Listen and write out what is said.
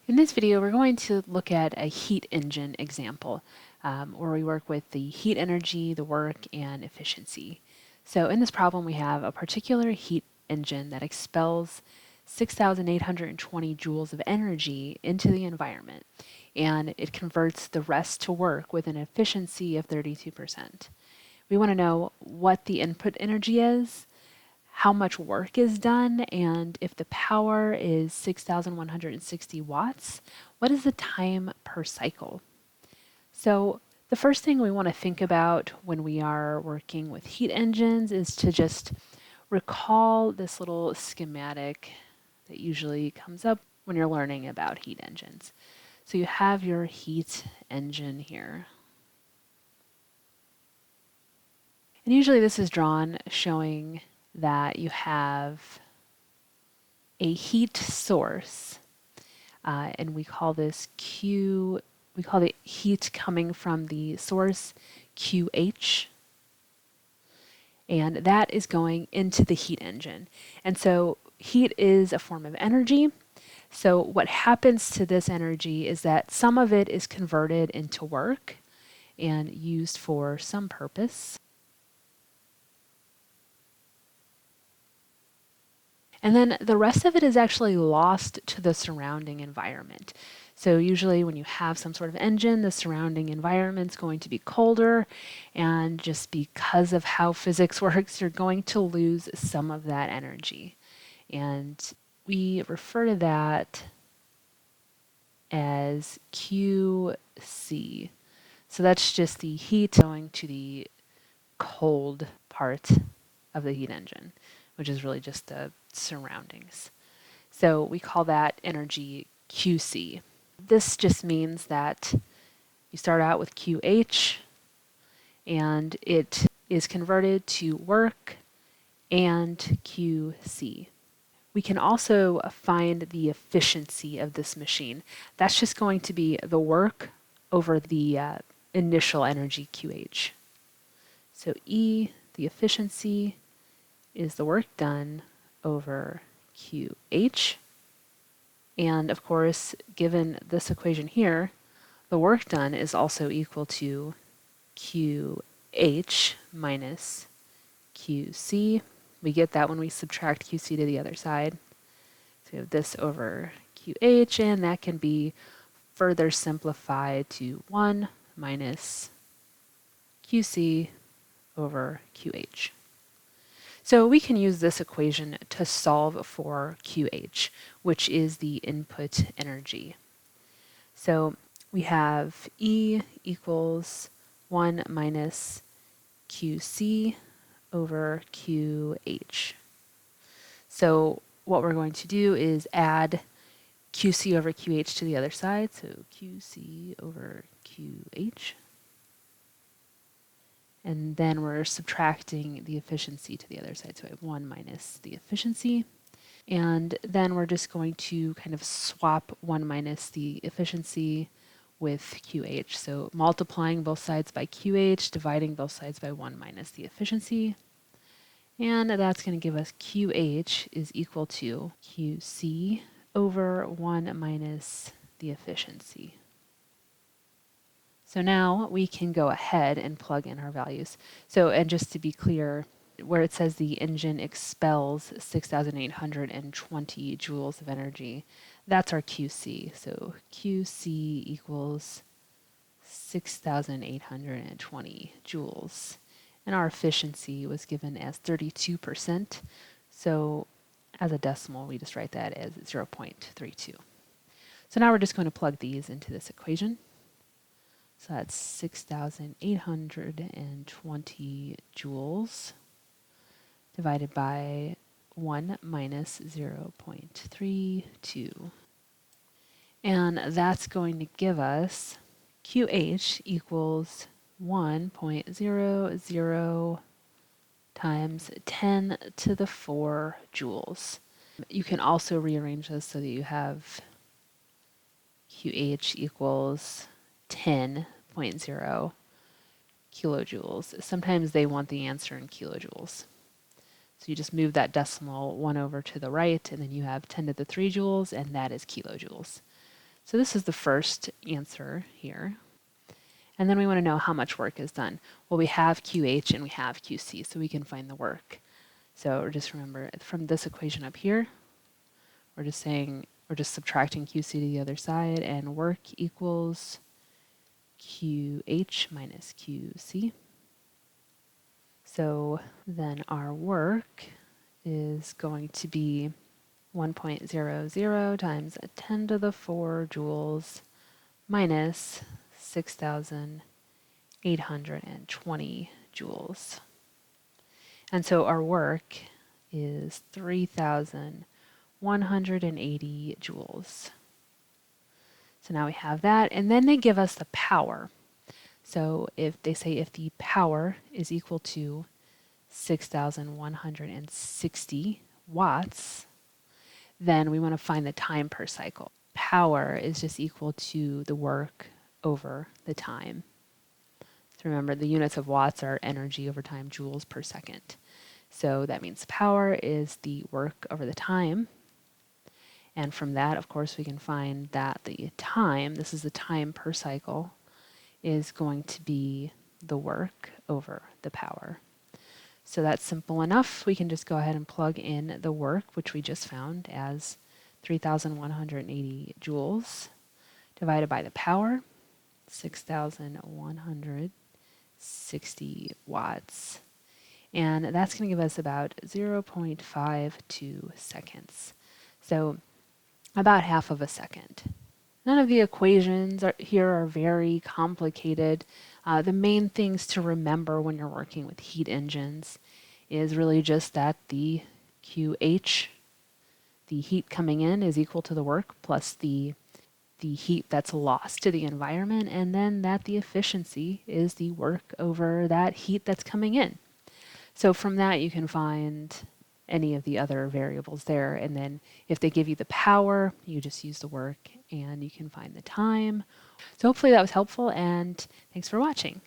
In this video, we're going to look at a heat engine example where we work with the heat energy, the work, and efficiency. So in this problem, we have a particular heat engine that expels 6,820 joules of energy into the environment, and it converts the rest to work with an efficiency of 32%. We want to know what the input energy is, how much work is done, and if the power is 6,160 watts, what is the time per cycle? So the first thing we want to think about when we are working with heat engines is to just recall this little schematic that usually comes up when you're learning about heat engines. So you have your heat engine here. And usually this is drawn showing that you have a heat source, and we call this Q, we call the heat coming from the source QH, and that is going into the heat engine. And so heat is a form of energy. So what happens to this energy is that some of it is converted into work and used for some purpose. And then the rest of it is actually lost to the surrounding environment. So usually when you have some sort of engine, the surrounding environment's going to be colder, and just because of how physics works, you're going to lose some of that energy. And we refer to that as QC. So that's just the heat going to the cold part of the heat engine, which is really just the surroundings. So we call that energy QC. This just means that you start out with QH and it is converted to work and QC. We can also find the efficiency of this machine. That's just going to be the work over the initial energy QH. So E, the efficiency, is the work done over QH. And of course, given this equation here, the work done is also equal to QH minus QC. We get that when we subtract QC to the other side. So we have this over QH, and that can be further simplified to 1 minus QC over QH. So we can use this equation to solve for QH, which is the input energy. So we have E equals 1 minus QC over QH. So what we're going to do is add QC over QH to the other side. So QC over QH. And then we're subtracting the efficiency to the other side. So I have 1 minus the efficiency. And then we're just going to kind of swap 1 minus the efficiency with QH. So multiplying both sides by QH, dividing both sides by 1 minus the efficiency. And that's going to give us QH is equal to QC over 1 minus the efficiency. So now we can go ahead and plug in our values. So, and just to be clear, where it says the engine expels 6,820 joules of energy, that's our QC. So QC equals 6,820 joules. And our efficiency was given as 32%. So as a decimal, we just write that as 0.32. So now we're just going to plug these into this equation. So that's 6,820 joules divided by 1 minus 0.32. And that's going to give us QH equals 1.00 times 10 to the 4 joules. You can also rearrange this so that you have QH equals 10.0 kilojoules. Sometimes they want the answer in kilojoules. So you just move that decimal 1 over to the right, and then you have 10 to the 3 joules, and that is kilojoules. So this is the first answer here. And then we want to know how much work is done. Well, we have QH and we have QC, so we can find the work. So just remember, from this equation up here, we're just subtracting QC to the other side, and work equals QH minus QC. So then our work is going to be 1.00 times 10 to the 4 joules minus 6,820 joules. And so our work is 3,180 joules. So now we have that, and then they give us the power. So if they say if the power is equal to 6,160 watts, then we want to find the time per cycle. Power is just equal to the work over the time. So remember, the units of watts are energy over time, joules per second. So that means power is the work over the time. And from that, of course, we can find that the time, this is the time per cycle, is going to be the work over the power. So that's simple enough. We can just go ahead and plug in the work, which we just found as 3,180 joules, divided by the power, 6,160 watts. And that's going to give us about 0.52 seconds. So about half of a second. None of the equations here are very complicated. The main things to remember when you're working with heat engines is really just that the QH, the heat coming in, is equal to the work plus the heat that's lost to the environment, and then that the efficiency is the work over that heat that's coming in. So from that you can find any of the other variables there, and then if they give you the power, you just use the work and you can find the time. So hopefully that was helpful, and thanks for watching.